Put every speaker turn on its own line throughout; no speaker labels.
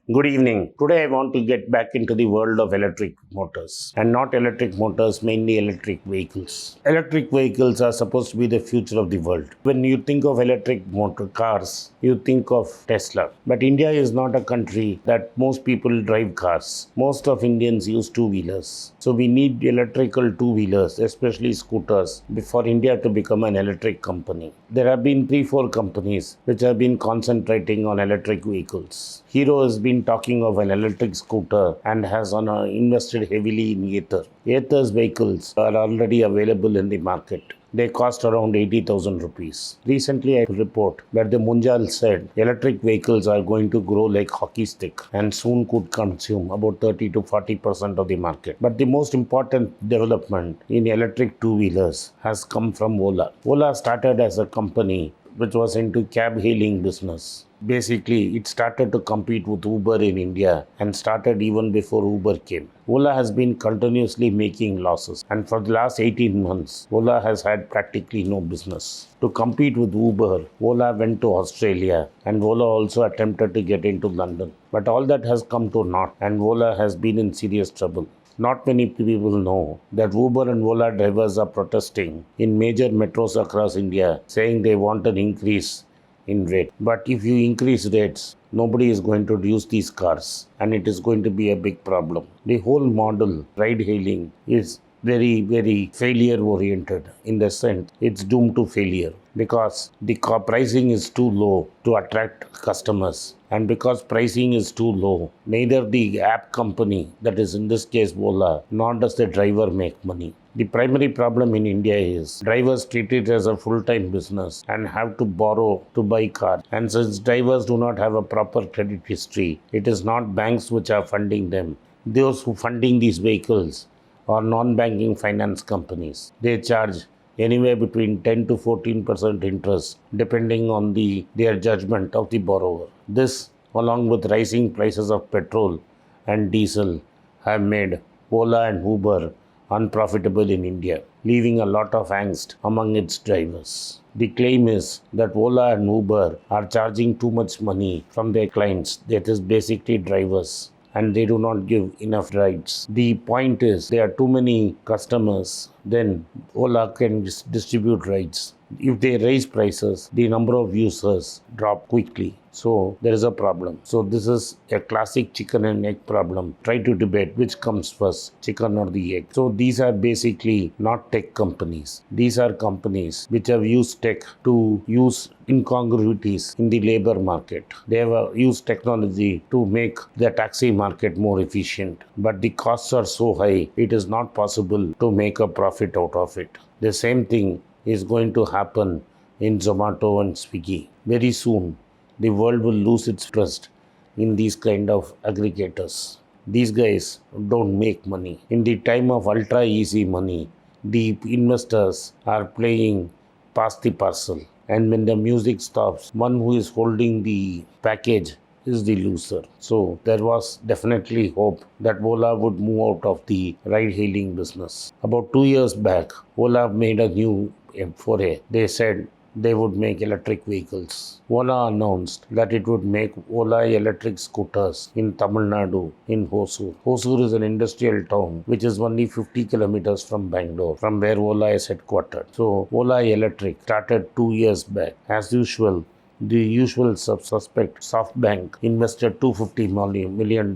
Good evening. Today I want to get back into the world of electric motors and not electric motors, mainly electric vehicles. Electric vehicles are supposed to be the future of the world. When you think of electric motor cars, you think of Tesla. But India is not a country that most people drive cars. Most of Indians use two-wheelers. So we need electrical two-wheelers, especially scooters, for India to become an electric company. There have been 3-4 companies which have been concentrating on electric vehicles. Hero has been talking of an electric scooter and has invested heavily in Ather. Ather's vehicles are already available in the market. They cost around 80,000 rupees. Recently, I report that the Munjal said electric vehicles are going to grow like hockey stick and soon could consume about 30 to 40% of the market. But the most important development in electric two-wheelers has come from Ola. Ola started as a company which was into cab hailing business. Basically, it started to compete with Uber in India and started even before Uber came. Ola has been continuously making losses, and for the last 18 months, Ola has had practically no business. To compete with Uber, Ola went to Australia, and Ola also attempted to get into London. But all that has come to naught, and Ola has been in serious trouble. Not many people know that Uber and Ola drivers are protesting in major metros across India, saying they want an increase in rate. But if you increase rates, nobody is going to use these cars, and it is going to be a big problem. The whole model, ride hailing, is very, very failure oriented in the sense it's doomed to failure because the pricing is too low to attract customers. And because pricing is too low, neither the app company, that is in this case Ola, nor does the driver make money. The primary problem in India is drivers treat it as a full-time business and have to borrow to buy cars. And since drivers do not have a proper credit history, it is not banks which are funding them. Those who funding these vehicles are non-banking finance companies. They charge anywhere between 10 to 14% interest depending on their judgment of the borrower. This, along with rising prices of petrol and diesel, have made Ola and Uber unprofitable in India, leaving a lot of angst among its drivers. The claim is that Ola and Uber are charging too much money from their clients, that is basically drivers, and they do not give enough rides. The point is there are too many customers, then Ola can distribute rides. If they raise prices, the number of users drop quickly. So there is a problem. So this is a classic chicken and egg problem. Try to debate which comes first, chicken or the egg. So these are basically not tech companies. These are companies which have used tech to use incongruities in the labor market. They have used technology to make the taxi market more efficient. But the costs are so high, it is not possible to make a profit out of it. The same thing is going to happen in Zomato and Swiggy. Very soon, the world will lose its trust in these kind of aggregators. These guys don't make money. In the time of ultra easy money, the investors are playing pass the parcel. And when the music stops, one who is holding the package is the loser. So there was definitely hope that Ola would move out of the ride-hailing business. About 2 years back, Ola made a new foray. They said they would make electric vehicles. Ola announced that it would make Ola electric scooters in Tamil Nadu, in Hosur. Hosur is an industrial town which is only 50 kilometers from Bangalore, from where Ola is headquartered. So Ola Electric started 2 years back. As usual, the usual suspect, SoftBank, invested $250 million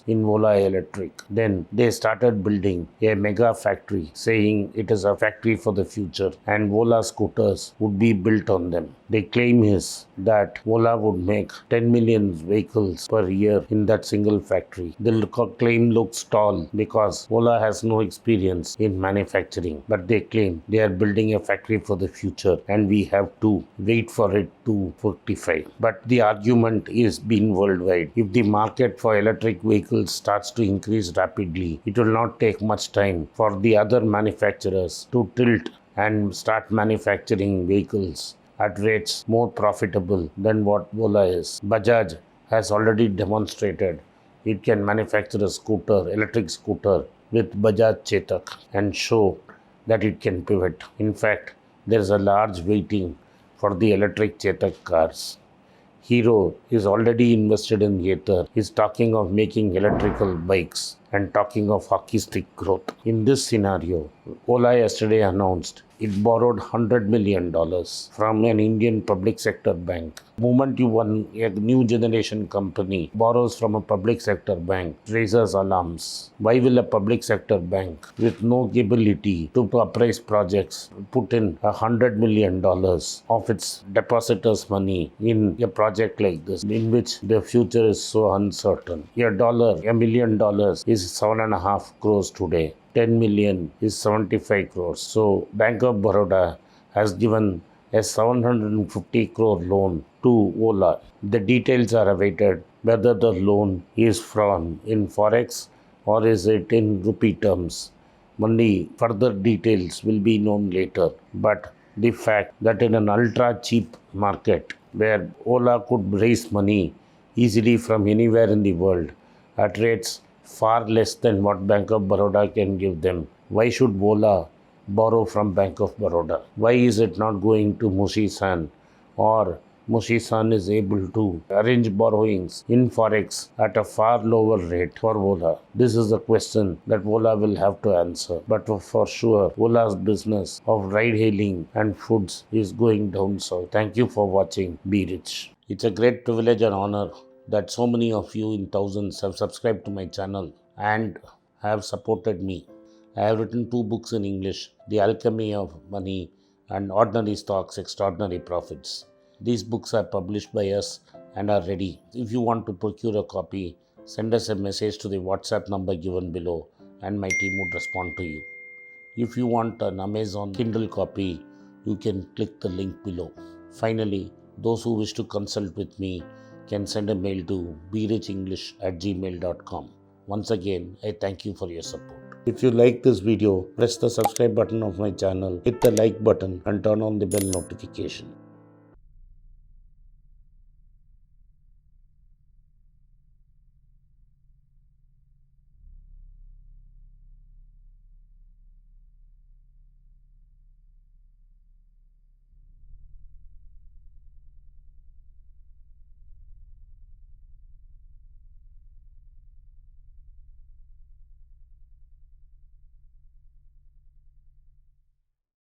in Ola Electric. Then they started building a mega factory, saying it is a factory for the future and Ola scooters would be built on them. The claim is that Ola would make 10 million vehicles per year in that single factory. The claim looks tall because Ola has no experience in manufacturing, but they claim they are building a factory for the future and we have to wait for it to fructify. But the argument is being worldwide. If the market for electric vehicles starts to increase rapidly, it will not take much time for the other manufacturers to tilt and start manufacturing vehicles at rates more profitable than what Ola is. Bajaj has already demonstrated it can manufacture a scooter, electric scooter with Bajaj Chetak and show that it can pivot. In fact, there is a large waiting for the electric Chetak cars. Hero is already invested in Ather, is talking of making electrical bikes and talking of hockey stick growth. In this scenario, Ola yesterday announced it borrowed $100 million from an Indian public sector bank. The moment a new generation company borrows from a public sector bank, raises alarms. Why will a public sector bank with no ability to appraise projects put in $100 million of its depositors' money in a project like this, in which the future is so uncertain? $1 million is 7.5 crores today. 10 million is 75 crores. So Bank of Baroda has given a 750 crore loan to Ola. The details are awaited, whether the loan is from in forex or is it in rupee terms. Only further details will be known later. But the fact that in an ultra cheap market where Ola could raise money easily from anywhere in the world at rates far less than what Bank of Baroda can give them, why should Ola borrow from Bank of Baroda? Why is it not going to Mushi-san, or Mushi-san is able to arrange borrowings in forex at a far lower rate for Ola? This is a question that Ola will have to answer. But for sure, Ola's business of ride hailing and foods is going down south. Thank you for watching. Be rich. It's a great privilege and honor that so many of you in thousands have subscribed to my channel and have supported me. I have written 2 books in English, The Alchemy of Money and Ordinary Stocks, Extraordinary Profits. These books are published by us and are ready. If you want to procure a copy, send us a message to the WhatsApp number given below and my team would respond to you. If you want an Amazon Kindle copy, you can click the link below. Finally, those who wish to consult with me can send a mail to berichenglish@gmail.com. Once again, I thank you for your support. If you like this video, press the subscribe button of my channel, hit the like button and turn on the bell notification.